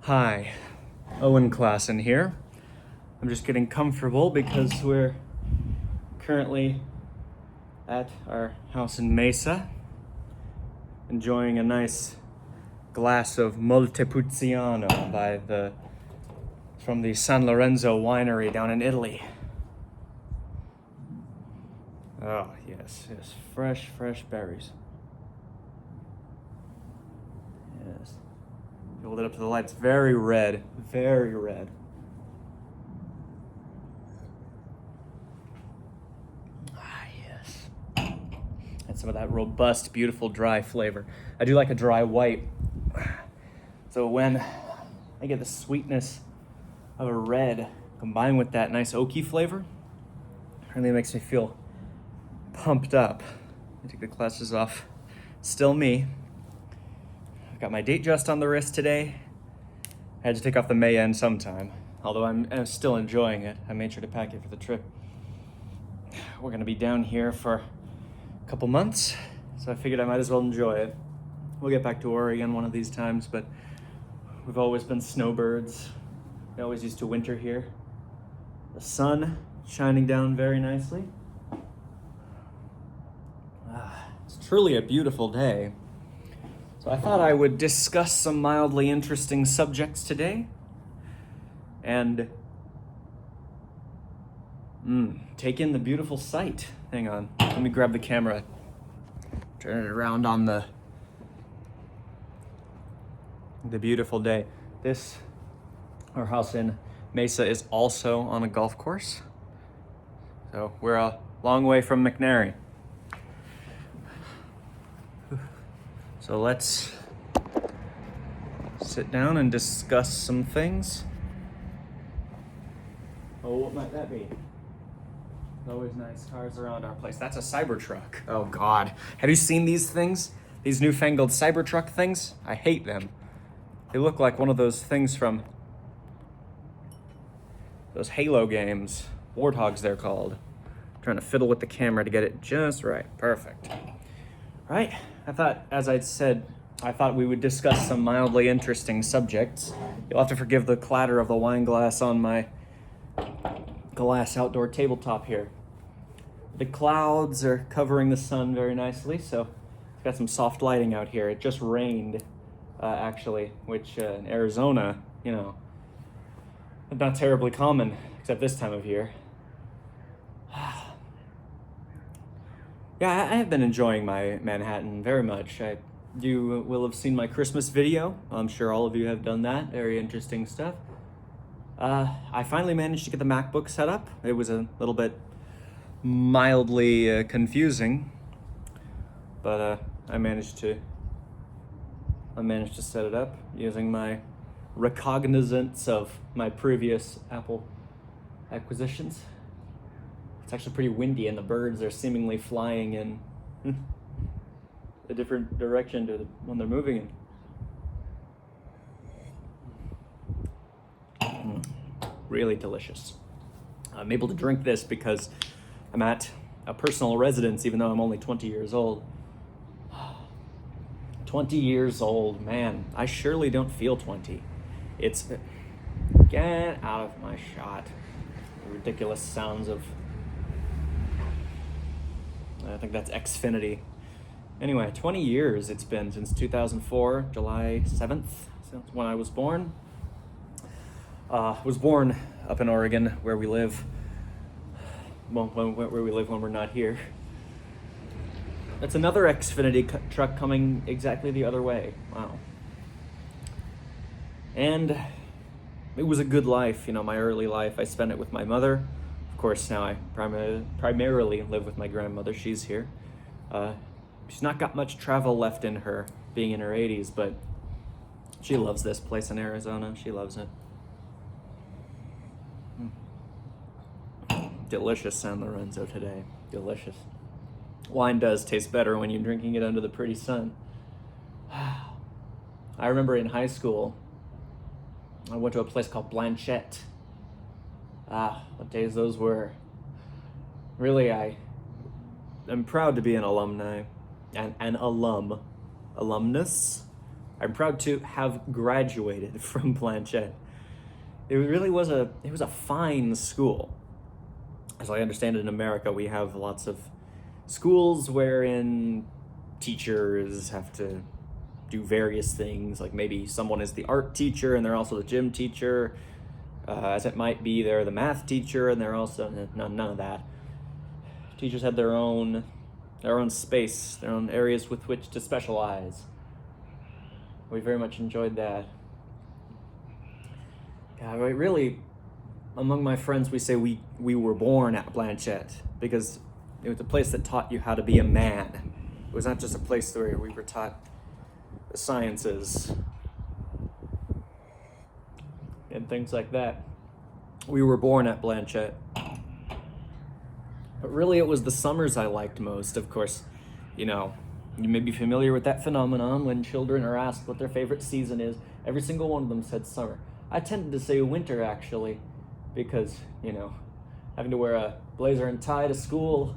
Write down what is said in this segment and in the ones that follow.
Hi, Owen Klassen here. I'm just getting comfortable because we're currently at our house in Mesa, enjoying a nice glass of Montepulciano from the San Lorenzo winery down in Italy. Oh, yes, fresh berries. Yes. Hold it up to the light. It's very red, very red. Ah, yes. And some of that robust, beautiful, dry flavor. I do like a dry white. So when I get the sweetness of a red combined with that nice oaky flavor, it really makes me feel pumped up. I take the glasses off. Still me. I've got my date just on the wrist today. I had to take off the May end sometime, although I'm still enjoying it. I made sure to pack it for the trip. We're gonna be down here for a couple months, so I figured I might as well enjoy it. We'll get back to Oregon one of these times, but we've always been snowbirds. We always used to winter here. The sun shining down very nicely. It's truly a beautiful day. So I thought I would discuss some mildly interesting subjects today and take in the beautiful sight. Hang on, let me grab the camera, turn it around on the beautiful day. Our house in Mesa is also on a golf course. So we're a long way from McNary. So let's sit down and discuss some things. Oh, what might that be? Always nice cars around our place. That's a Cybertruck. Oh God. Have you seen these things? These newfangled Cybertruck things? I hate them. They look like one of those things from those Halo games. Warthogs, they're called. I'm trying to fiddle with the camera to get it just right. Perfect. Right? I thought we would discuss some mildly interesting subjects. You'll have to forgive the clatter of the wine glass on my glass outdoor tabletop here. The clouds are covering the sun very nicely, so it's got some soft lighting out here. It just rained, actually, which in Arizona, not terribly common, except this time of year. Yeah, I have been enjoying my Manhattan very much. You will have seen my Christmas video. I'm sure all of you have done that. Very interesting stuff. I finally managed to get the MacBook set up. It was a little bit mildly confusing, but I managed to set it up using my recognizance of my previous Apple acquisitions. It's actually pretty windy, and the birds are seemingly flying in a different direction to the one they're moving in. Really delicious. I'm able to drink this because I'm at a personal residence, even though I'm only 20 years old. 20 years old, man. I surely don't feel 20. It's... Get out of my shot. The ridiculous sounds of... I think that's Xfinity. Anyway, 20 years it's been since 2004, July 7th, since when I was born. Was born up in Oregon, where we live. Well, where we live when we're not here. That's another Xfinity truck coming exactly the other way. Wow. And it was a good life, my early life. I spent it with my mother. Of course, now I primarily live with my grandmother. She's here. She's not got much travel left in her, being in her 80s, but she loves this place in Arizona. She loves it. Delicious San Lorenzo today. Delicious. Wine does taste better when you're drinking it under the pretty sun. I remember in high school, I went to a place called Blanchette. What days those were. Really, I'm proud to be an alumni, an alumnus I'm proud to have graduated from Blanchette. It really was a fine school. As I understand it, in America, we have lots of schools wherein teachers have to do various things, like maybe someone is the art teacher and they're also the gym teacher, as it might be they're the math teacher and they're also none of that. Teachers have their own space, their own areas with which to specialize. We very much enjoyed that. Yeah, really, among my friends, we say we were born at Blanchette because it was a place that taught you how to be a man. It was not just a place where we were taught the sciences and things like that. We were born at Blanchette. But really, it was the summers I liked most. Of course, you may be familiar with that phenomenon when children are asked what their favorite season is. Every single one of them said summer. I tended to say winter, actually, because, having to wear a blazer and tie to school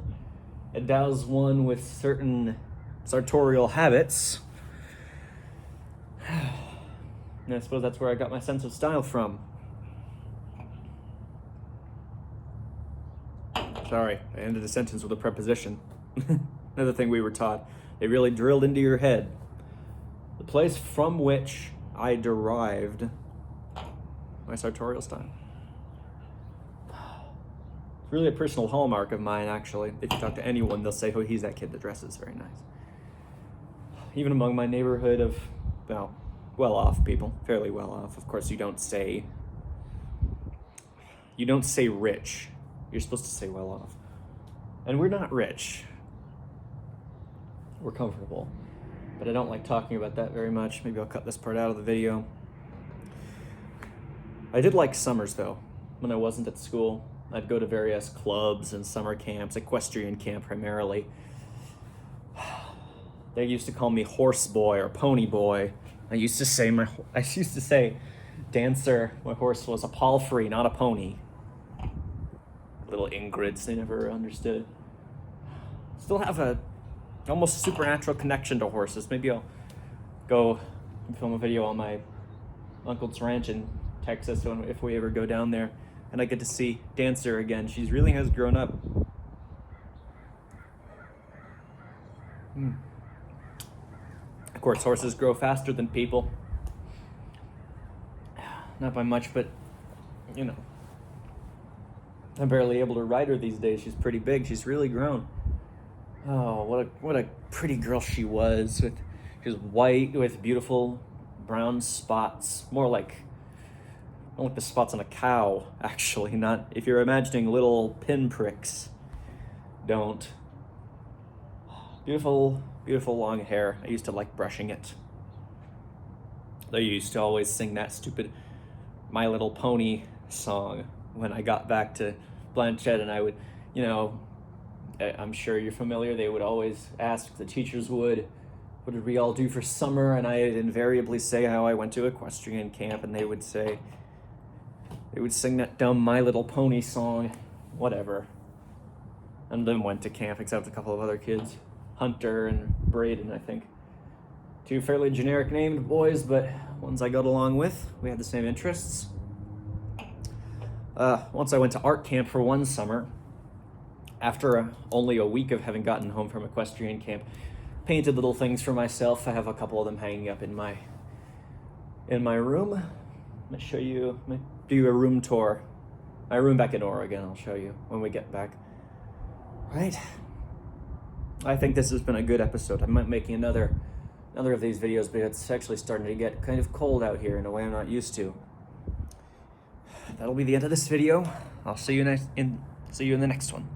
endows one with certain sartorial habits. And I suppose that's where I got my sense of style from. Sorry, I ended a sentence with a preposition. Another thing we were taught. They really drilled into your head. The place from which I derived my sartorial style. It's really a personal hallmark of mine, actually. If you talk to anyone, they'll say, oh, he's that kid that dresses very nice. Even among my neighborhood of, well-off people, fairly well-off. Of course, you don't say rich. You're supposed to say well-off. And we're not rich. We're comfortable. But I don't like talking about that very much. Maybe I'll cut this part out of the video. I did like summers, though. When I wasn't at school, I'd go to various clubs and summer camps, equestrian camp primarily. They used to call me horse boy or pony boy. I used to say dancer, my horse was a palfrey, not a pony. Little Ingrids, they never understood. Still have a almost supernatural connection to horses. Maybe I'll go and film a video on my uncle's ranch in Texas if we ever go down there and I get to see Dancer again. She really has grown up. Of course, horses grow faster than people. Not by much, but I'm barely able to ride her these days. She's pretty big. She's really grown. Oh, what a pretty girl she was. She was white with beautiful brown spots. More like the spots on a cow, actually. Not if you're imagining little pinpricks. Don't. Beautiful, beautiful long hair. I used to like brushing it. They used to always sing that stupid My Little Pony song when I got back to Blanchette, and I would, I'm sure you're familiar, they would always ask, the teachers would, what did we all do for summer? And I'd invariably say how I went to equestrian camp, and they would sing that dumb My Little Pony song, whatever. And then went to camp, except a couple of other kids, Hunter and Braden, I think. Two fairly generic named boys, but ones I got along with. We had the same interests. Once I went to art camp for one summer, after only a week of having gotten home from equestrian camp, painted little things for myself. I have a couple of them hanging up in my room. I'm gonna show you, do you a room tour. My room back in Oregon, I'll show you when we get back. Right? I think this has been a good episode. I might make another of these videos, but it's actually starting to get kind of cold out here in a way I'm not used to. That'll be the end of this video. I'll see you in the next one.